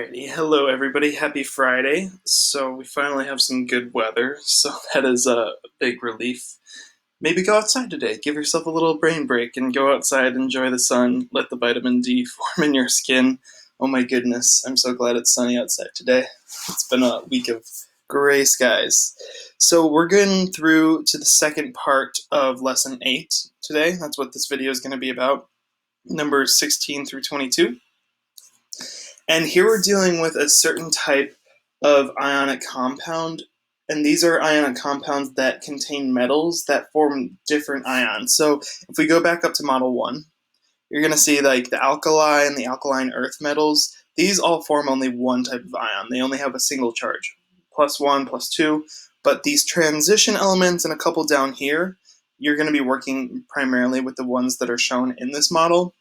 Alrighty, hello everybody, happy Friday. So we finally have some good weather, so that is a big relief. Maybe go outside today, give yourself a little brain break and go outside, enjoy the sun, let the vitamin D form in your skin. Oh my goodness, I'm so glad it's sunny outside today. It's been a week of gray skies. So we're getting through to the second part of lesson 8 today. That's what this video is going to be about, numbers 16 through 22. And here we're dealing with a certain type of ionic compound, and these are ionic compounds that contain metals that form different ions. So if we go back up to Model 1, you're going to see like the alkali and the alkaline earth metals. These all form only one type of ion. They only have a single charge, +1, +2. But these transition elements and a couple down here, you're going to be working primarily with the ones that are shown in this model.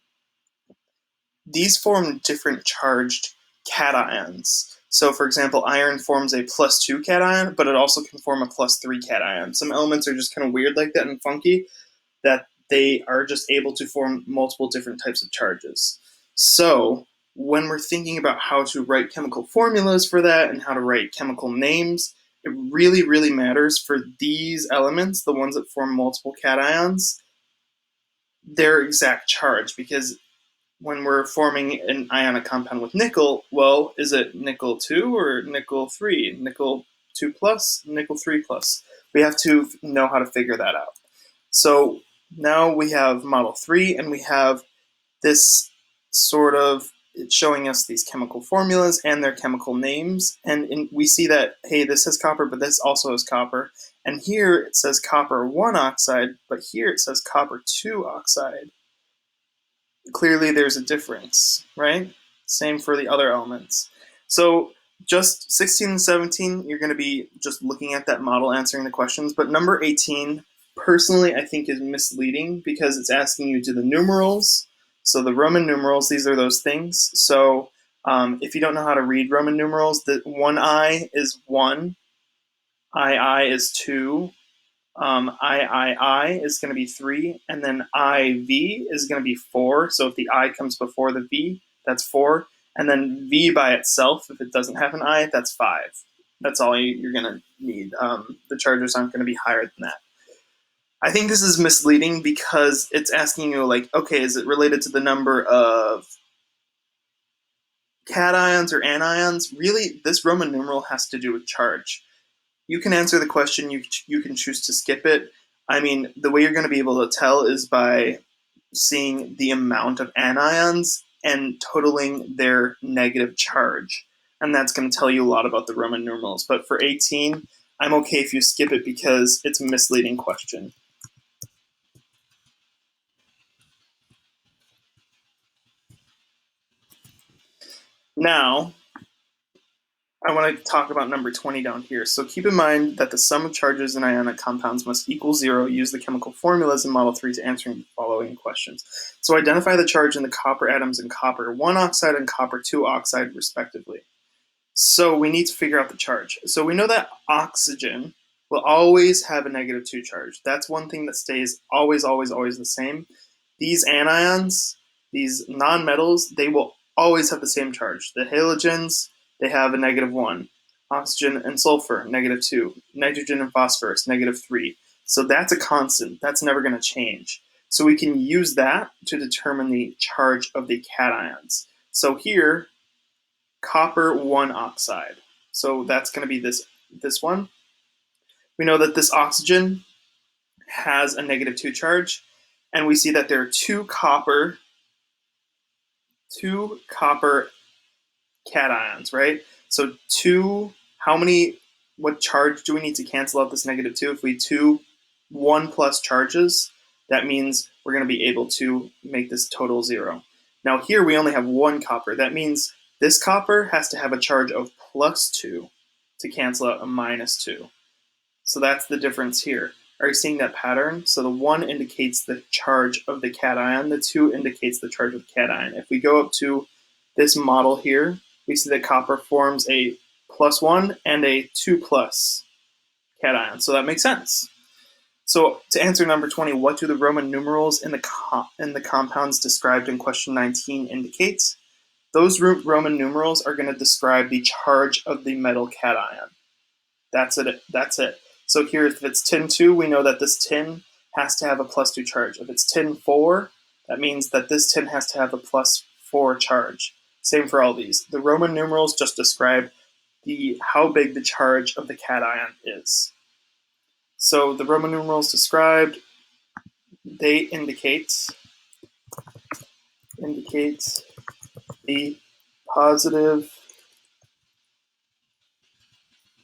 These form different charged cations. So for example, iron forms a +2 cation, but it also can form a +3 cation. Some elements are just kind of weird like that and funky, that they are just able to form multiple different types of charges. So when we're thinking about how to write chemical formulas for that and how to write chemical names, it really, really matters for these elements, the ones that form multiple cations, their exact charge, because when we're forming an ionic compound with nickel, well, is it nickel 2 or nickel 3? Nickel 2 plus, nickel 3 plus. We have to know how to figure that out. So now we have Model 3, and we have this sort of it's showing us these chemical formulas and their chemical names. And we see that, hey, this has copper, but this also has copper. And here it says copper 1 oxide, but here it says copper 2 oxide. Clearly there's a difference, right? Same for the other elements. So just 16 and 17, you're going to be just looking at that model, answering the questions. But number 18, personally, I think is misleading because it's asking you to do the numerals. So the Roman numerals, these are those things. So if you don't know how to read Roman numerals, the 1I is 1, II is 2, III is going to be 3, and then IV is going to be 4. So if the I comes before the V, that's 4. And then V by itself, if it doesn't have an I, that's 5. That's all you're going to need. The charges aren't going to be higher than that. I think this is misleading because it's asking you, like, okay, is it related to the number of cations or anions? Really, this Roman numeral has to do with charge. You can answer the question, you can choose to skip it. I mean, the way you're going to be able to tell is by seeing the amount of anions and totaling their negative charge. And that's going to tell you a lot about the Roman numerals. But for 18, I'm okay if you skip it because it's a misleading question. Now, I want to talk about number 20 down here. So keep in mind that the sum of charges in ionic compounds must equal 0. Use the chemical formulas in Model 3 to answer the following questions. So identify the charge in the copper atoms in copper 1 oxide and copper 2 oxide, respectively. So we need to figure out the charge. So we know that oxygen will always have a -2 charge. That's one thing that stays always, always, always the same. These anions, these nonmetals, they will always have the same charge. The halogens, they have a -1. Oxygen and sulfur, -2. Nitrogen and phosphorus, -3. So that's a constant. That's never going to change. So we can use that to determine the charge of the cations. So here, copper 1 oxide. So that's going to be this one. We know that this oxygen has a -2 charge, and we see that there are two copper cations, right? So what charge do we need to cancel out this -2? If we 1 plus charges, that means we're going to be able to make this total 0. Now here we only have 1 copper. That means this copper has to have a charge of +2 to cancel out a -2. So that's the difference here. Are you seeing that pattern? So the 1 indicates the charge of the cation, the 2 indicates the charge of the cation. If we go up to this model here, we see that copper forms a +1 and a 2 plus cation. So that makes sense. So to answer number 20, what do the Roman numerals in the compounds described in question 19 indicate? Those Roman numerals are going to describe the charge of the metal cation. That's it. That's it. So here, if it's tin 2, we know that this tin has to have a +2 charge. If it's tin 4, that means that this tin has to have a +4 charge. Same for all these. The Roman numerals just describe how big the charge of the cation is. So the Roman numerals described, they indicate the positive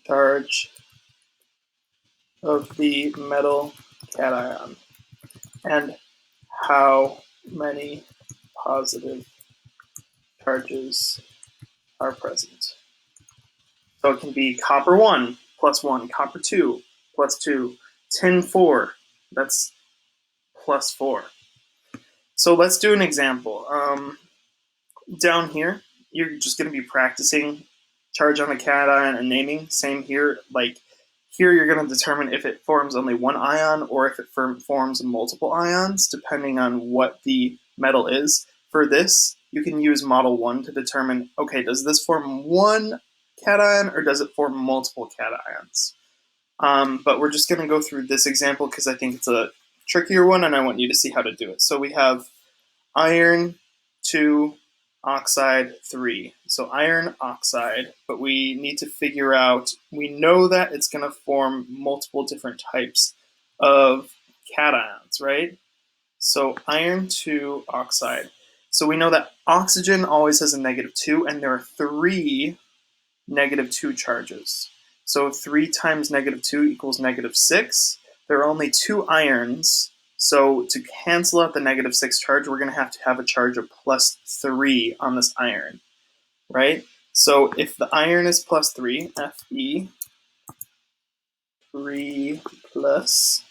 charge of the metal cation and how many positive charges are present. So it can be copper 1 plus 1, copper 2 plus 2, tin 4, that's plus 4. So let's do an example. Down here, you're just going to be practicing charge on a cation and naming. Same here. Like here, you're going to determine if it forms only one ion or if it forms multiple ions, depending on what the metal is. For this, you can use Model 1 to determine, okay, does this form one cation or does it form multiple cations? But we're just going to go through this example because I think it's a trickier one and I want you to see how to do it. So we have iron 2, oxide 3. So iron oxide, but we need to figure out, we know that it's going to form multiple different types of cations, right? So iron 2 oxide. So we know that oxygen always has a -2, and there are 3 -2 charges. So 3 times -2 equals -6. There are only 2 irons, so to cancel out the -6 charge, we're going to have a charge of +3 on this iron, right? So if the iron is +3, Fe 3 plus,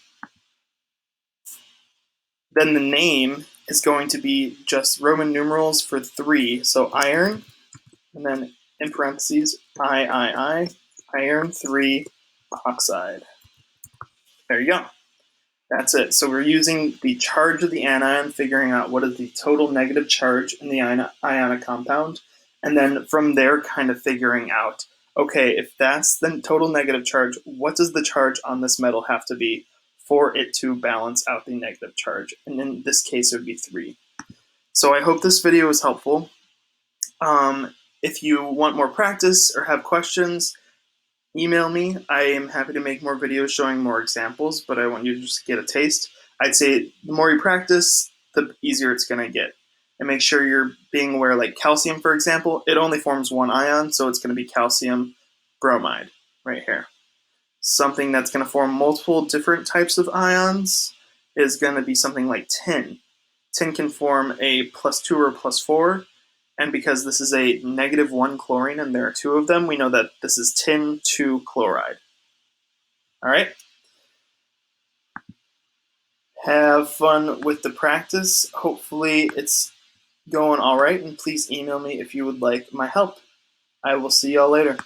then the name is going to be just Roman numerals for 3. So iron, and then in parentheses, I, iron 3 oxide. There you go. That's it. So we're using the charge of the anion, figuring out what is the total negative charge in the ionic compound, and then from there kind of figuring out, okay, if that's the total negative charge, what does the charge on this metal have to be for it to balance out the negative charge? And in this case, it would be 3. So I hope this video was helpful. If you want more practice or have questions, email me. I am happy to make more videos showing more examples, but I want you to just get a taste. I'd say the more you practice, the easier it's going to get. And make sure you're being aware, like calcium, for example, it only forms one ion, so it's going to be calcium bromide right here. Something that's going to form multiple different types of ions is going to be something like tin. Tin can form a +2 or +4, and because this is a -1 chlorine and there are 2 of them, we know that this is tin 2 chloride. All right? Have fun with the practice. Hopefully it's going all right, and please email me if you would like my help. I will see y'all later.